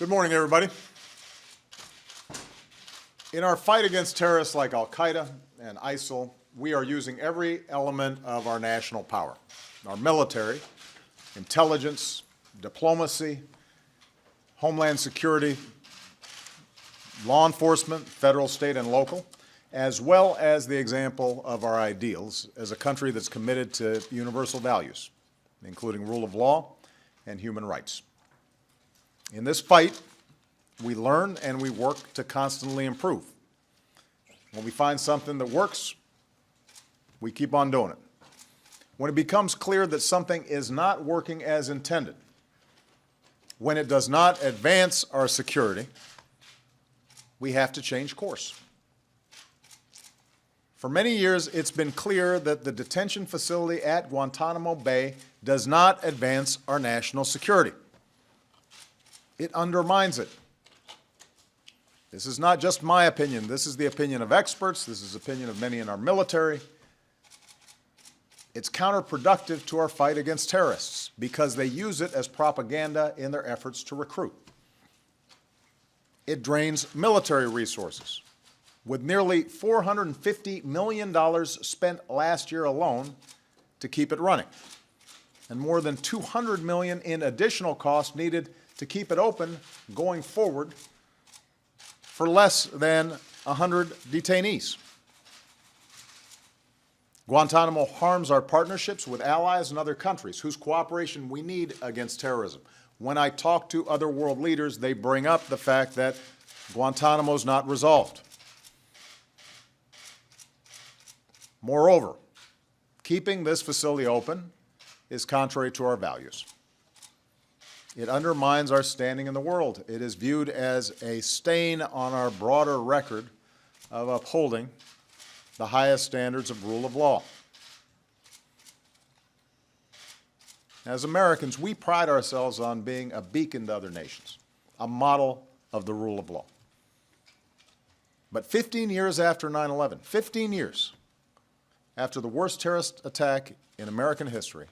Good morning, everybody. In our fight against terrorists like Al-Qaeda and ISIL, we are using every element of our national power. Our military, intelligence, diplomacy, homeland security, law enforcement, federal, state, and local, as well as the example of our ideals as a country that's committed to universal values, including rule of law and human rights. In this fight, we learn and we work to constantly improve. When we find something that works, we keep on doing it. When it becomes clear that something is not working as intended, when it does not advance our security, we have to change course. For many years, it's been clear that the detention facility at Guantanamo Bay does not advance our national security. It undermines it. This is not just my opinion. This is the opinion of experts. This is the opinion of many in our military. It's counterproductive to our fight against terrorists because they use it as propaganda in their efforts to recruit. It drains military resources, with nearly $450 million spent last year alone to keep it running, and more than $200 million in additional costs needed to keep it open going forward for less than 100 detainees. Guantanamo harms our partnerships with allies and other countries whose cooperation we need against terrorism. When I talk to other world leaders, they bring up the fact that Guantanamo is not resolved. Moreover, keeping this facility open is contrary to our values. It undermines our standing in the world. It is viewed as a stain on our broader record of upholding the highest standards of rule of law. As Americans, we pride ourselves on being a beacon to other nations, a model of the rule of law. But 15 years after 9/11, 15 years after the worst terrorist attack in American history,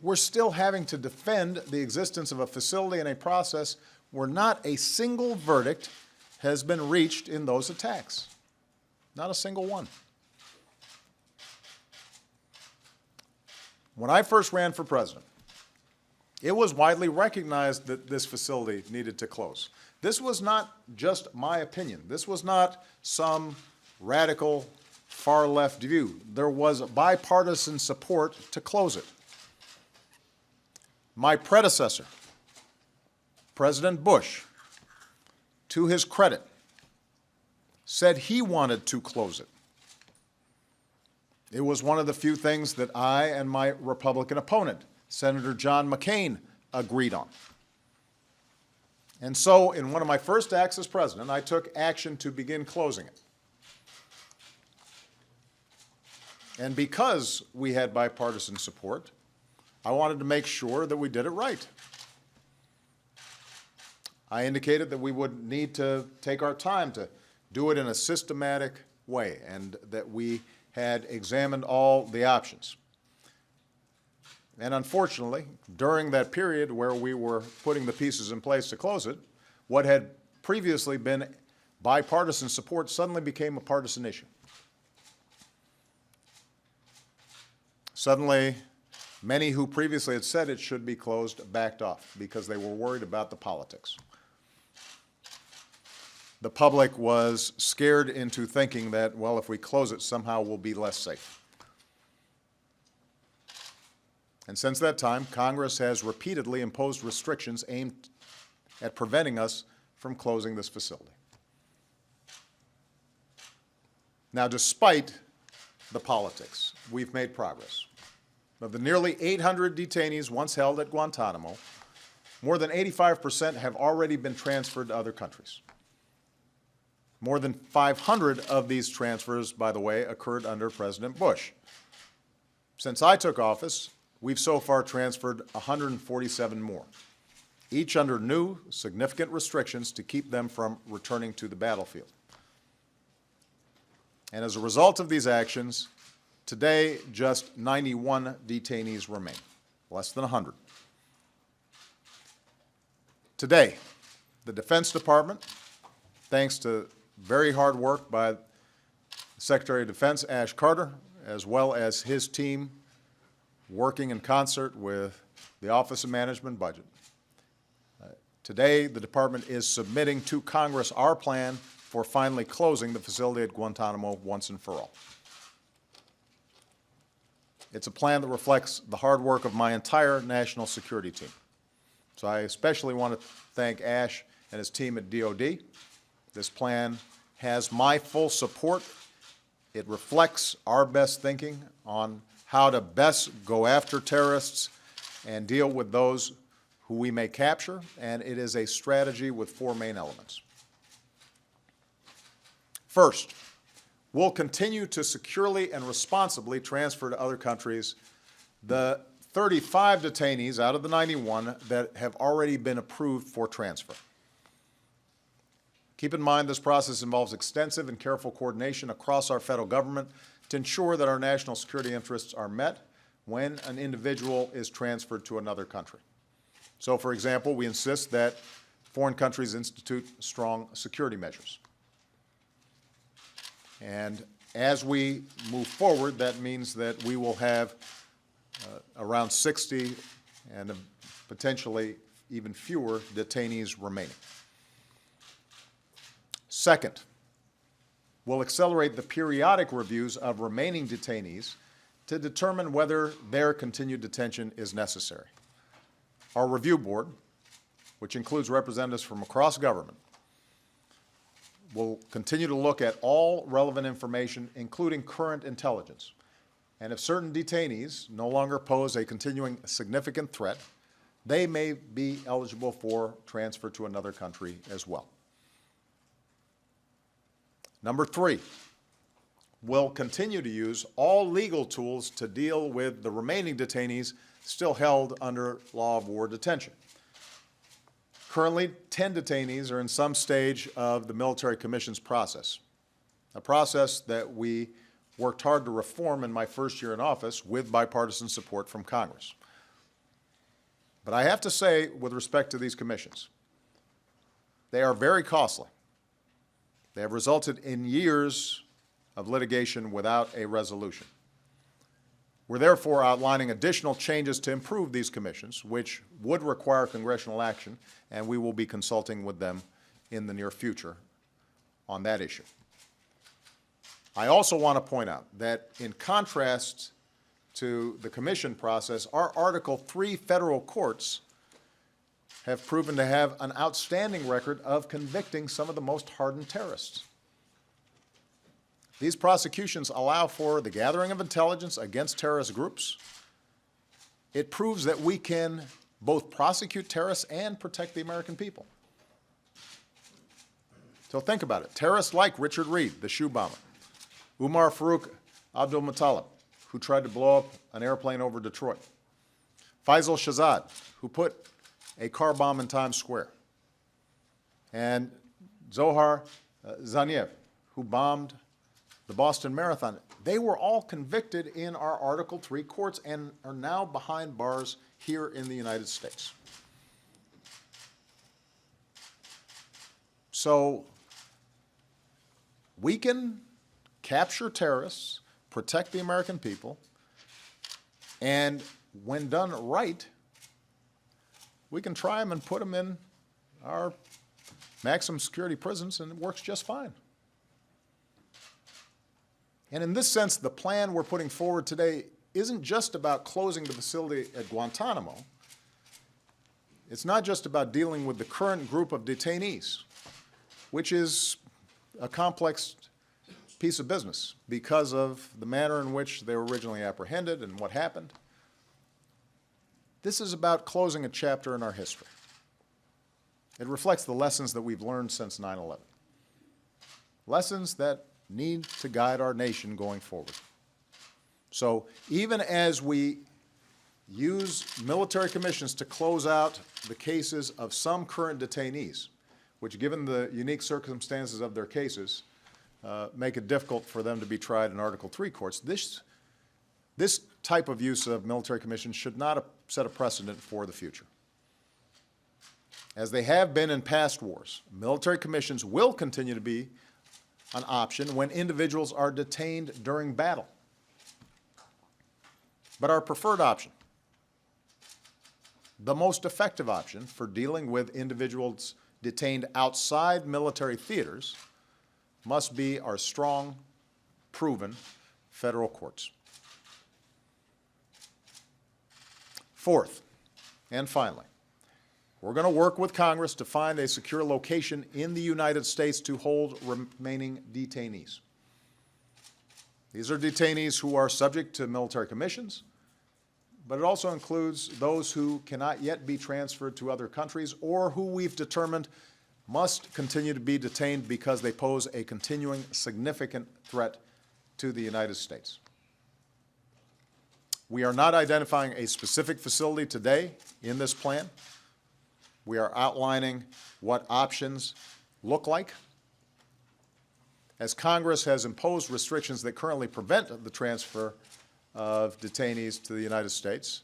we're still having to defend the existence of a facility and a process where not a single verdict has been reached in those attacks. Not a single one. When I first ran for president, it was widely recognized that this facility needed to close. This was not just my opinion. This was not some radical far-left view. There was bipartisan support to close it. My predecessor, President Bush, to his credit, said he wanted to close it. It was one of the few things that I and my Republican opponent, Senator John McCain, agreed on. And so, in one of my first acts as president, I took action to begin closing it. And because we had bipartisan support, I wanted to make sure that we did it right. I indicated that we would need to take our time to do it in a systematic way and that we had examined all the options. And unfortunately, during that period where we were putting the pieces in place to close it, what had previously been bipartisan support suddenly became a partisan issue. Suddenly, many who previously had said it should be closed backed off because they were worried about the politics. The public was scared into thinking that, well, if we close it, somehow we'll be less safe. And since that time, Congress has repeatedly imposed restrictions aimed at preventing us from closing this facility. Now, despite the politics, we've made progress. Of the nearly 800 detainees once held at Guantanamo, more than 85% have already been transferred to other countries. More than 500 of these transfers, by the way, occurred under President Bush. Since I took office, we've so far transferred 147 more, each under new, significant restrictions to keep them from returning to the battlefield. And as a result of these actions, today just 91 detainees remain, less than 100. Today, The Defense Department, thanks to very hard work by Secretary of Defense Ash Carter, as well as his team working in concert with the Office of Management and Budget. Today, the Department is submitting to Congress our plan for finally closing the facility at Guantanamo once and for all. It's a plan that reflects the hard work of my entire national security team. So I especially want to thank Ash and his team at DOD. This plan has my full support. It reflects our best thinking on how to best go after terrorists and deal with those who we may capture, and it is a strategy with four main elements. First, we'll continue to securely and responsibly transfer to other countries the 35 detainees out of the 91 that have already been approved for transfer. Keep in mind this process involves extensive and careful coordination across our federal government to ensure that our national security interests are met when an individual is transferred to another country. So, for example, we insist that foreign countries institute strong security measures. And as we move forward, that means that we will have around 60 and potentially even fewer detainees remaining. Second, we'll accelerate the periodic reviews of remaining detainees to determine whether their continued detention is necessary. Our review board, which includes representatives from across government, will continue to look at all relevant information, including current intelligence. And if certain detainees no longer pose a continuing significant threat, they may be eligible for transfer to another country as well. Number three, we'll continue to use all legal tools to deal with the remaining detainees still held under law of war detention. Currently, 10 detainees are in some stage of the military commissions process, a process that we worked hard to reform in my first year in office with bipartisan support from Congress. But I have to say, with respect to these commissions, they are very costly. They have resulted in years of litigation without a resolution. We're therefore outlining additional changes to improve these commissions, which would require congressional action, and we will be consulting with them in the near future on that issue. I also want to point out that in contrast to the commission process, our Article III federal courts have proven to have an outstanding record of convicting some of the most hardened terrorists. These prosecutions allow for the gathering of intelligence against terrorist groups. It proves that we can both prosecute terrorists and protect the American people. So think about it. Terrorists like Richard Reed, the shoe bomber, Umar Farouk Abdul-Muttalib, who tried to blow up an airplane over Detroit, Faisal Shahzad, who put a car bomb in Times Square, and Zohar Zaniev, who bombed the Boston Marathon. They were all convicted in our Article III courts and are now behind bars here in the United States. So we can capture terrorists, protect the American people, and when done right, we can try them and put them in our maximum security prisons, and it works just fine. And in this sense, the plan we're putting forward today isn't just about closing the facility at Guantanamo. It's not just about dealing with the current group of detainees, which is a complex piece of business because of the manner in which they were originally apprehended and what happened. This is about closing a chapter in our history. It reflects the lessons that we've learned since 9/11. Lessons that need to guide our nation going forward. So even as we use military commissions to close out the cases of some current detainees, which, given the unique circumstances of their cases, make it difficult for them to be tried in Article III courts, this type of use of military commissions should not set a precedent for the future. As they have been in past wars, military commissions will continue to be an option when individuals are detained during battle. But our preferred option, the most effective option for dealing with individuals detained outside military theaters, must be our strong, proven federal courts. Fourth, and finally, we're going to work with Congress to find a secure location in the United States to hold remaining detainees. These are detainees who are subject to military commissions, but it also includes those who cannot yet be transferred to other countries or who we've determined must continue to be detained because they pose a continuing significant threat to the United States. We are not identifying a specific facility today in this plan. We are outlining what options look like. As Congress has imposed restrictions that currently prevent the transfer of detainees to the United States,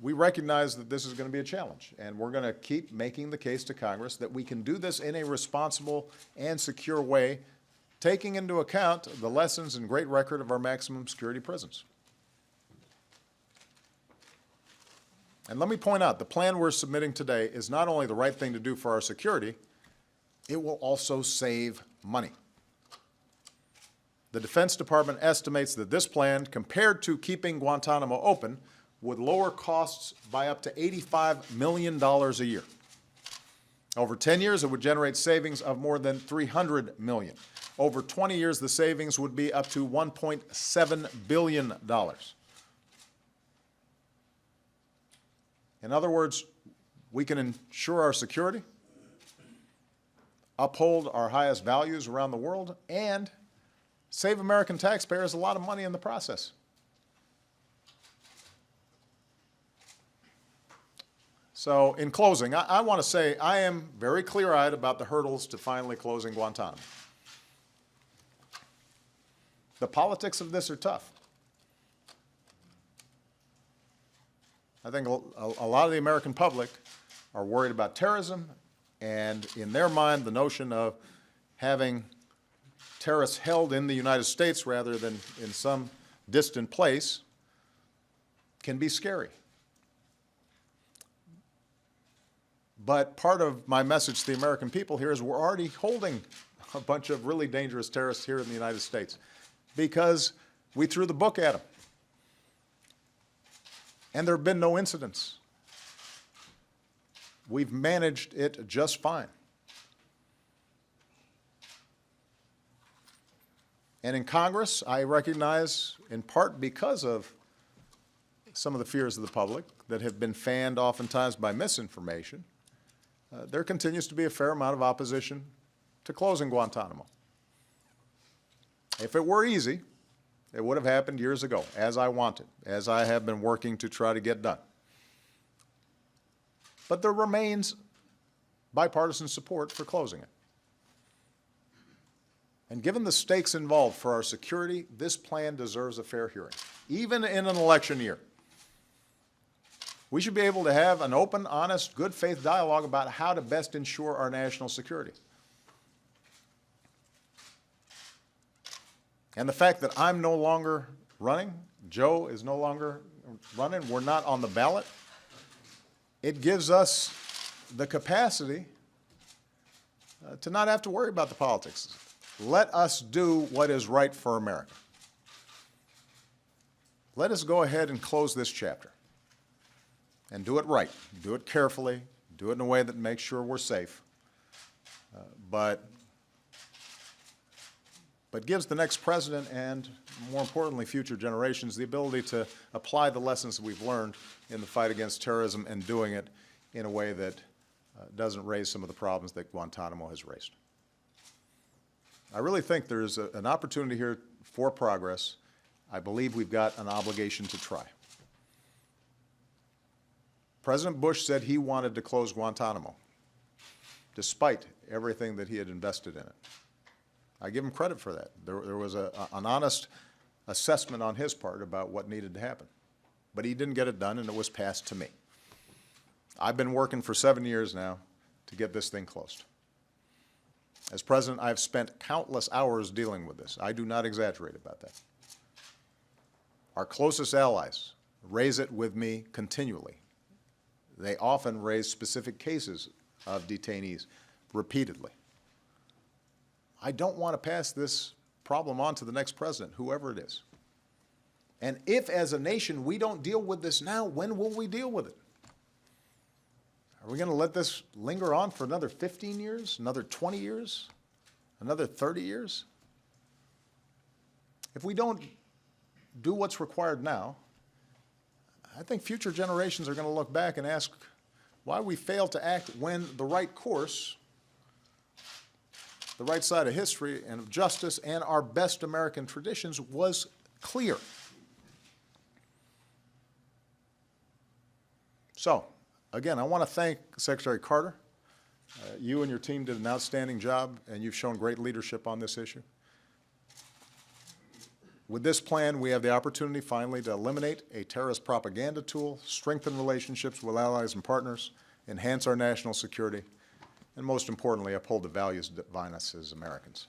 we recognize that this is going to be a challenge, and we're going to keep making the case to Congress that we can do this in a responsible and secure way, taking into account the lessons and great record of our maximum security prisons. And let me point out, the plan we're submitting today is not only the right thing to do for our security, it will also save money. The Defense Department estimates that this plan, compared to keeping Guantanamo open, would lower costs by up to $85 million a year. Over 10 years, it would generate savings of more than $300 million. Over 20 years, the savings would be up to $1.7 billion. In other words, we can ensure our security, uphold our highest values around the world, and save American taxpayers a lot of money in the process. So in closing, I want to say I am very clear-eyed about the hurdles to finally closing Guantanamo. The politics of this are tough. I think a lot of the American public are worried about terrorism, and in their mind, the notion of having terrorists held in the United States rather than in some distant place can be scary. But part of my message to the American people here is we're already holding a bunch of really dangerous terrorists here in the United States because we threw the book at them. And there have been no incidents. We've managed it just fine. And in Congress, I recognize, in part because of some of the fears of the public that have been fanned oftentimes by misinformation, there continues to be a fair amount of opposition to closing Guantanamo. If it were easy, it would have happened years ago, as I wanted, as I have been working to try to get done. But there remains bipartisan support for closing it. And given the stakes involved for our security, this plan deserves a fair hearing, even in an election year. We should be able to have an open, honest, good faith dialogue about how to best ensure our national security. And the fact that I'm no longer running, Joe is no longer running, we're not on the ballot, it gives us the capacity to not have to worry about the politics. Let us do what is right for America. Let us go ahead and close this chapter and do it right. Do it carefully. Do it in a way that makes sure we're safe. But gives the next president and, more importantly, future generations the ability to apply the lessons that we've learned in the fight against terrorism and doing it in a way that doesn't raise some of the problems that Guantanamo has raised. I really think there's an opportunity here for progress. I believe we've got an obligation to try. President Bush said he wanted to close Guantanamo, despite everything that he had invested in it. I give him credit for that. There was an honest assessment on his part about what needed to happen. But he didn't get it done, and it was passed to me. I've been working for 7 years now to get this thing closed. As president, I've spent countless hours dealing with this. I do not exaggerate about that. Our closest allies raise it with me continually. They often raise specific cases of detainees repeatedly. I don't want to pass this problem on to the next president, whoever it is. And if, as a nation, we don't deal with this now, when will we deal with it? Are we going to let this linger on for another 15 years, another 20 years, another 30 years? If we don't do what's required now, I think future generations are going to look back and ask why we failed to act when the right course, the right side of history and of justice and our best American traditions was clear. So, again, I want to thank Secretary Carter. You and your team did an outstanding job, and you've shown great leadership on this issue. With this plan, we have the opportunity finally to eliminate a terrorist propaganda tool, strengthen relationships with allies and partners, enhance our national security, and most importantly, uphold the values that define us as Americans.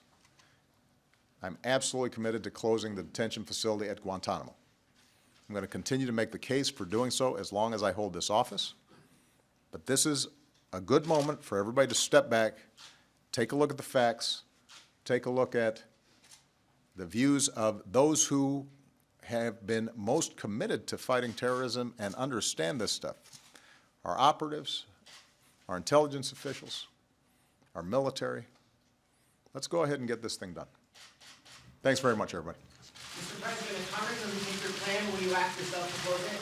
I'm absolutely committed to closing the detention facility at Guantanamo. I'm going to continue to make the case for doing so as long as I hold this office. But this is a good moment for everybody to step back, take a look at the facts, take a look at the views of those who have been most committed to fighting terrorism and understand this stuff. Our operatives, our intelligence officials, our military. Let's go ahead and get this thing done. Thanks very much, everybody. Mr. President, if Congress doesn't take your plan, will you ask yourself to close it?